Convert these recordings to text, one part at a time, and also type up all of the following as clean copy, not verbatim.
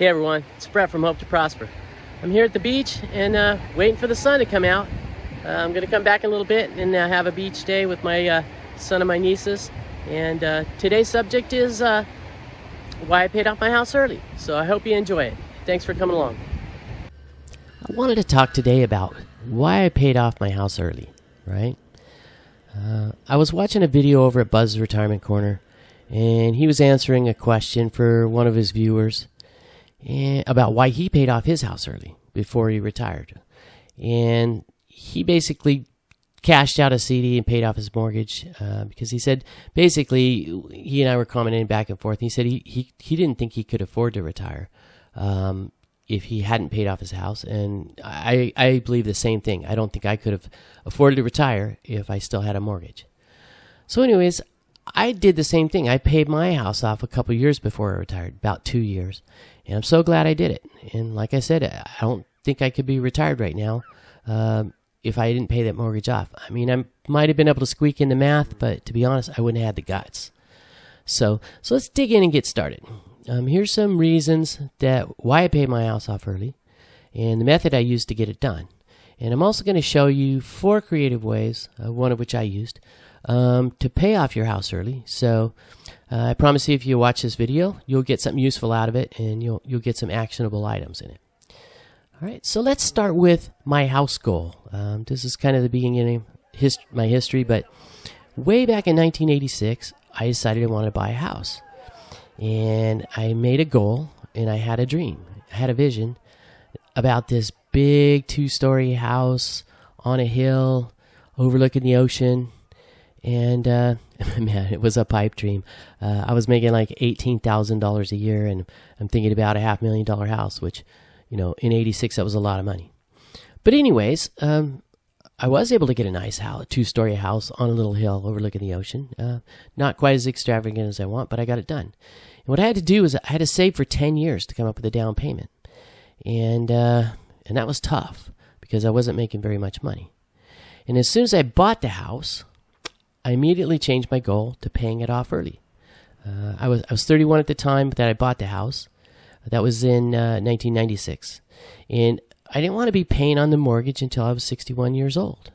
Hey everyone, it's Brett from Hope to Prosper. I'm here at the beach and waiting for the sun to come out. I'm going to come back in a little bit and have a beach day with my son and my nieces. And today's subject is why I paid off my house early. So I hope you enjoy it. Thanks for coming along. I wanted to talk today about why I paid off my house early, right? I was watching a video over at Buzz's Retirement Corner, and he was answering a question for one of his viewers about why he paid off his house early before he retired. And he basically cashed out a CD and paid off his mortgage because he said, basically, he and I were commenting back and forth. He said he didn't think he could afford to retire if he hadn't paid off his house. And I believe the same thing. I don't think I could have afforded to retire if I still had a mortgage. So anyways, I did the same thing. I paid my house off a couple years before I retired, about 2 years. And I'm so glad I did it. And like I said, I don't think I could be retired right now if I didn't pay that mortgage off. I mean, I might have been able to squeak in the math, but to be honest, I wouldn't have had the guts. So let's dig in and get started. Here's some reasons why I paid my house off early and the method I used to get it done. And I'm also going to show you 4 creative ways, one of which I used, to pay off your house early. So I promise you, if you watch this video, you'll get something useful out of it, and you'll get some actionable items in it. All right, so let's start with my house goal. This is kind of the beginning of my history, but way back in 1986, I decided I wanted to buy a house. And I made a goal, and I had a dream. I had a vision about this big 2-story house on a hill overlooking the ocean. And man, it was a pipe dream. I was making like $18,000 a year, and I'm thinking about a $500,000 house, which, in '86 that was a lot of money. But anyways, I was able to get a nice house, a 2-story house on a little hill overlooking the ocean. Not quite as extravagant as I want, but I got it done. And what I had to do was I had to save for 10 years to come up with a down payment, and that was tough because I wasn't making very much money. And as soon as I bought the house, I immediately changed my goal to paying it off early. I was 31 at the time that I bought the house. That was in 1996. And I didn't want to be paying on the mortgage until I was 61 years old.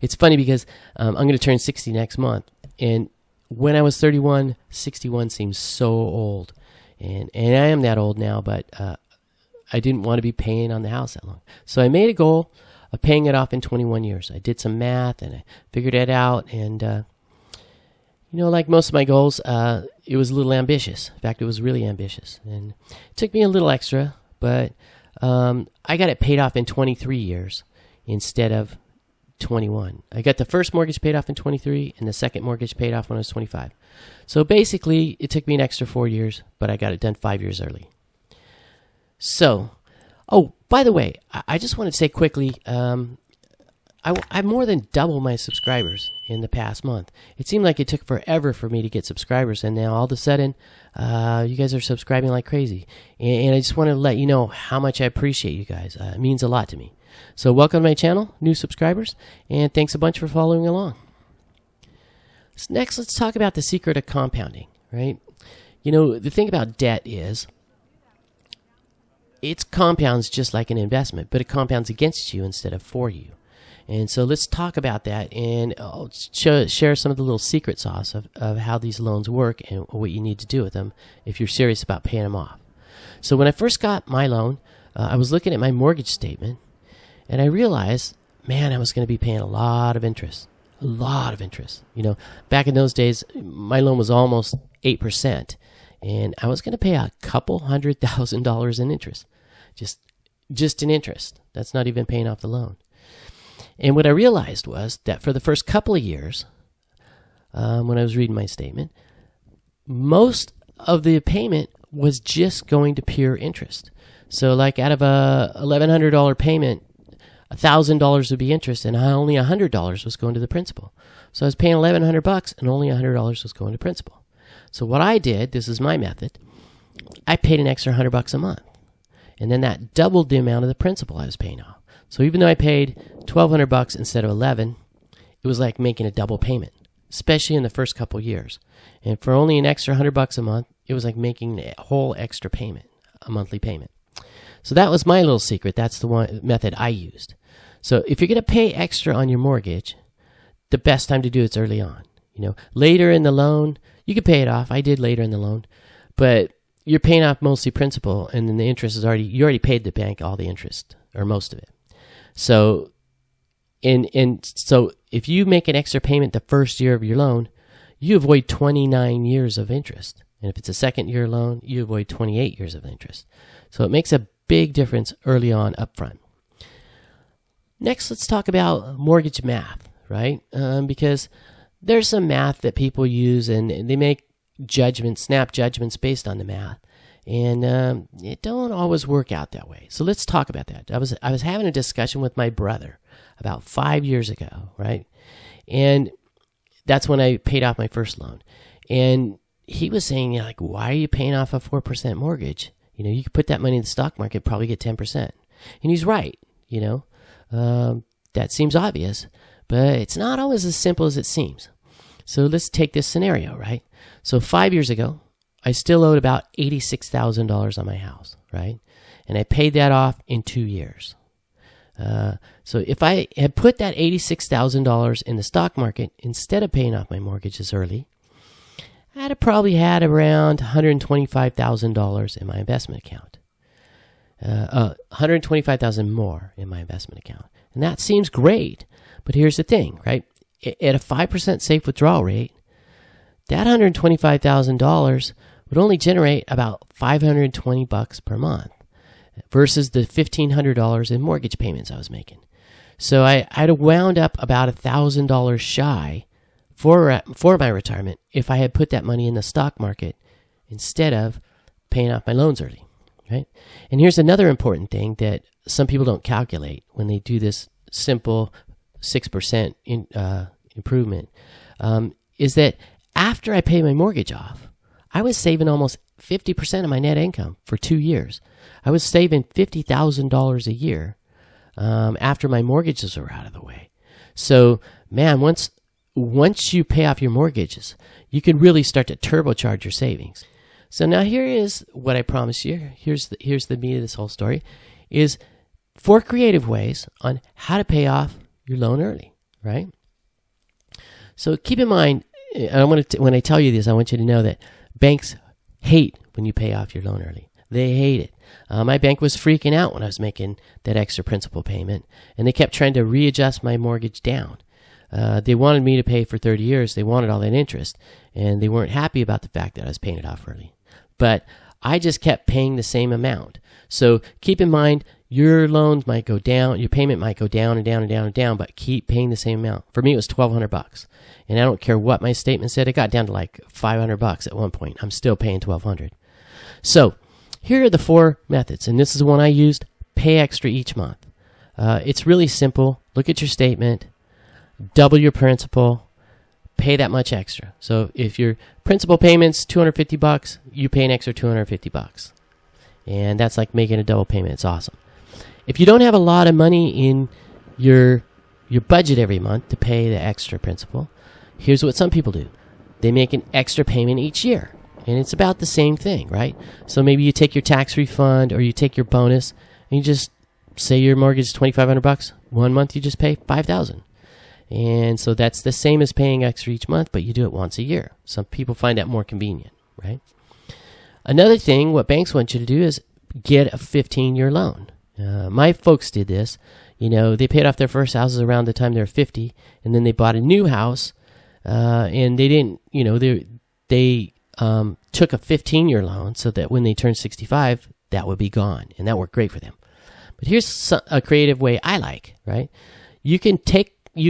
It's funny because I'm going to turn 60 next month. And when I was 31, 61 seems so old. And I am that old now, but I didn't want to be paying on the house that long. So I made a goal of paying it off in 21 years. I did some math and I figured it out. And, like most of my goals, it was a little ambitious. In fact, it was really ambitious. And it took me a little extra, but I got it paid off in 23 years instead of 21. I got the first mortgage paid off in 23 and the second mortgage paid off when I was 25. So basically, it took me an extra 4 years, but I got it done 5 years early. So, by the way, I just want to say quickly, I more than doubled my subscribers in the past month. It seemed like it took forever for me to get subscribers, and now all of a sudden, you guys are subscribing like crazy. And I just want to let you know how much I appreciate you guys. It means a lot to me. So welcome to my channel, new subscribers, and thanks a bunch for following along. So next, let's talk about the secret of compounding, right? The thing about debt is, it compounds just like an investment, but it compounds against you instead of for you. And so let's talk about that, and I'll share some of the little secret sauce of how these loans work and what you need to do with them if you're serious about paying them off. So when I first got my loan, I was looking at my mortgage statement, and I realized, man, I was going to be paying a lot of interest. A lot of interest. Back in those days, my loan was almost 8%, and I was going to pay a couple $100,000 in interest. Just in interest. That's not even paying off the loan. And what I realized was that for the first couple of years, when I was reading my statement, most of the payment was just going to pure interest. So like out of a $1,100 payment, $1,000 would be interest, and only $100 was going to the principal. So I was paying $1,100 and only $100 was going to principal. So what I did, this is my method, I paid an extra $100 a month. And then that doubled the amount of the principal I was paying off. So even though I paid $1,200 instead of $1,100, it was like making a double payment, especially in the first couple years. And for only an extra $100 a month, it was like making a whole extra payment. a monthly payment. So that was my little secret. That's the one method I used. So if you're going to pay extra on your mortgage, the best time to do it's early on. Later in the loan, you could pay it off. I did later in the loan, but you're paying off mostly principal, and then the interest is you already paid the bank all the interest or most of it. So, so if you make an extra payment the first year of your loan, you avoid 29 years of interest. And if it's a second year loan, you avoid 28 years of interest. So it makes a big difference early on upfront. Next, let's talk about mortgage math, right? Because there's some math that people use, and they make snap judgments based on the math, and it don't always work out that way. So let's talk about that. I was having a discussion with my brother about 5 years ago, right? And that's when I paid off my first loan, and he was saying, why are you paying off a 4% mortgage? You could put that money in the stock market, probably get 10%. And he's right. That seems obvious, but it's not always as simple as it seems. So let's take this scenario, right? So 5 years ago, I still owed about $86,000 on my house, right? And I paid that off in 2 years. So if I had put that $86,000 in the stock market instead of paying off my mortgages early, I'd have probably had around $125,000 in my investment account. $125,000 more in my investment account. And that seems great, but here's the thing, right? At a 5% safe withdrawal rate, that $125,000 would only generate about $520 per month versus the $1,500 in mortgage payments I was making. So I'd have wound up about $1,000 shy for my retirement if I had put that money in the stock market instead of paying off my loans early, right? And here's another important thing that some people don't calculate when they do this simple 6% improvement, is that after I pay my mortgage off, I was saving almost 50% of my net income for 2 years. I was saving $50,000 a year after my mortgages were out of the way. So, man, once you pay off your mortgages, you can really start to turbocharge your savings. So now here is what I promised you. Here's the meat of this whole story, is 4 creative ways on how to pay off your loan early, right? So keep in mind, when I tell you this, I want you to know that banks hate when you pay off your loan early. They hate it. My bank was freaking out when I was making that extra principal payment, and they kept trying to readjust my mortgage down. They wanted me to pay for 30 years. They wanted all that interest, and they weren't happy about the fact that I was paying it off early. But I just kept paying the same amount. So keep in mind, your loans might go down, your payment might go down and down and down and down, but keep paying the same amount. For me, it was $1,200, and I don't care what my statement said. It got down to like $500 at one point. I'm still paying $1,200. So here are the 4 methods, and this is the one I used. Pay extra each month. It's really simple. Look at your statement. Double your principal. Pay that much extra. So if your principal payment's $250, you pay an extra $250, and that's like making a double payment. It's awesome. If you don't have a lot of money in your budget every month to pay the extra principal, here's what some people do. They make an extra payment each year, and it's about the same thing, right? So maybe you take your tax refund or you take your bonus, and you just say your mortgage is $2,500. 1 month you just pay $5,000. And so that's the same as paying extra each month, but you do it once a year. Some people find that more convenient, right? Another thing, what banks want you to do is get a 15-year loan. My folks did this. They paid off their first houses around the time they were 50, and then they bought a new house, and they didn't, they took a 15-year loan so that when they turned 65, that would be gone, and that worked great for them. But here's a creative way I like, right? You can take a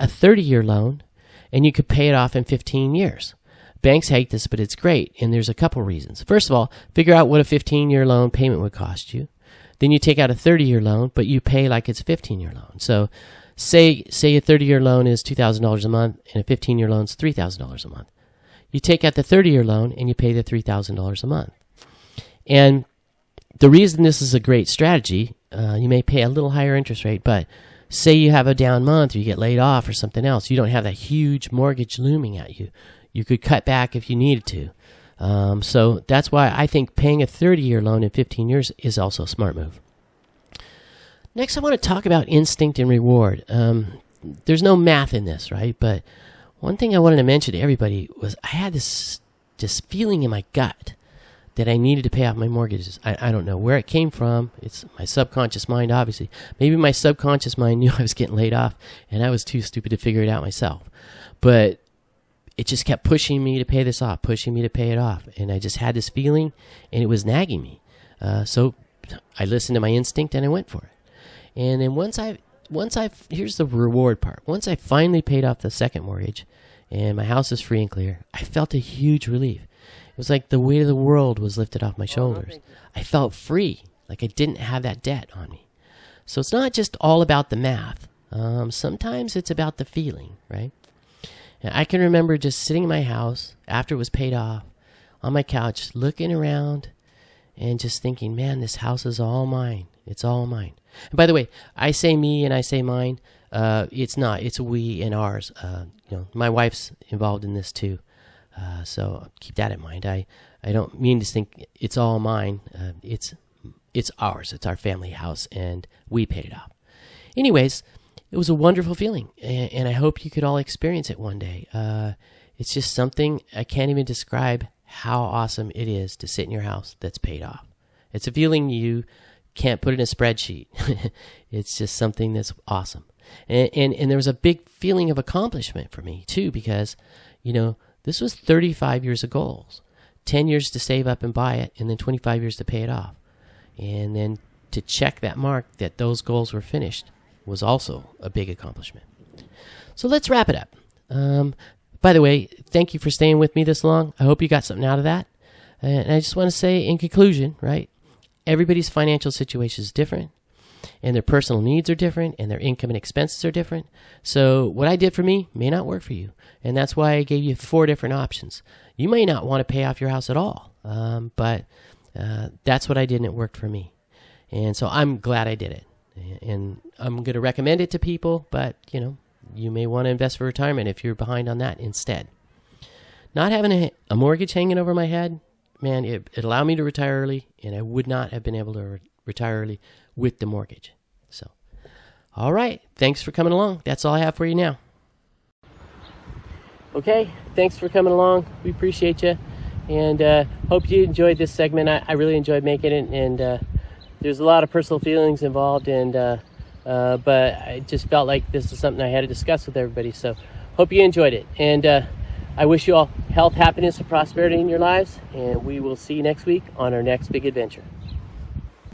30-year loan, and you could pay it off in 15 years. Banks hate this, but it's great, and there's a couple reasons. First of all, figure out what a 15-year loan payment would cost you. Then you take out a 30-year loan, but you pay like it's a 15-year loan. So say a 30-year loan is $2,000 a month, and a 15-year loan is $3,000 a month. You take out the 30-year loan, and you pay the $3,000 a month. And the reason this is a great strategy, you may pay a little higher interest rate, but say you have a down month or you get laid off or something else, you don't have that huge mortgage looming at you. You could cut back if you needed to. So that's why I think paying a 30-year loan in 15 years is also a smart move. Next, I want to talk about instinct and reward. There's no math in this, right? But one thing I wanted to mention to everybody was I had this feeling in my gut that I needed to pay off my mortgages. I don't know where it came from. It's my subconscious mind, obviously. Maybe my subconscious mind knew I was getting laid off, and I was too stupid to figure it out myself. But it just kept pushing me to pay this off, pushing me to pay it off. And I just had this feeling, and it was nagging me. So I listened to my instinct, and I went for it. And then here's the reward part. Once I finally paid off the second mortgage, and my house is free and clear, I felt a huge relief. It was like the weight of the world was lifted off my shoulders. I felt free, like I didn't have that debt on me. So it's not just all about the math. Sometimes it's about the feeling, right? And I can remember just sitting in my house after it was paid off, on my couch, looking around and just thinking, man, this house is all mine. It's all mine. And by the way, I say me and I say mine. It's not. It's we and ours. My wife's involved in this too. So keep that in mind. I don't mean to think it's all mine. It's ours. It's our family house, and we paid it off. Anyways, it was a wonderful feeling, and I hope you could all experience it one day. It's just something I can't even describe how awesome it is to sit in your house that's paid off. It's a feeling you can't put in a spreadsheet. It's just something that's awesome. And there was a big feeling of accomplishment for me too, because, this was 35 years of goals, 10 years to save up and buy it, and then 25 years to pay it off. And then to check that mark that those goals were finished was also a big accomplishment. So let's wrap it up. By the way, thank you for staying with me this long. I hope you got something out of that. And I just want to say in conclusion, right, everybody's financial situation is different, and their personal needs are different, and their income and expenses are different. So what I did for me may not work for you, and that's why I gave you 4 different options. You may not want to pay off your house at all, but that's what I did, and it worked for me. And so I'm glad I did it, and I'm going to recommend it to people, but, you may want to invest for retirement if you're behind on that instead. Not having a mortgage hanging over my head, man, it allowed me to retire early, and I would not have been able to retire early with the mortgage. So, all right. Thanks for coming along. That's all I have for you now. Okay. Thanks for coming along. We appreciate you, and hope you enjoyed this segment. I really enjoyed making it, and there's a lot of personal feelings involved, and but I just felt like this is something I had to discuss with everybody. So, hope you enjoyed it, and I wish you all health, happiness, and prosperity in your lives, and we will see you next week on our next big adventure.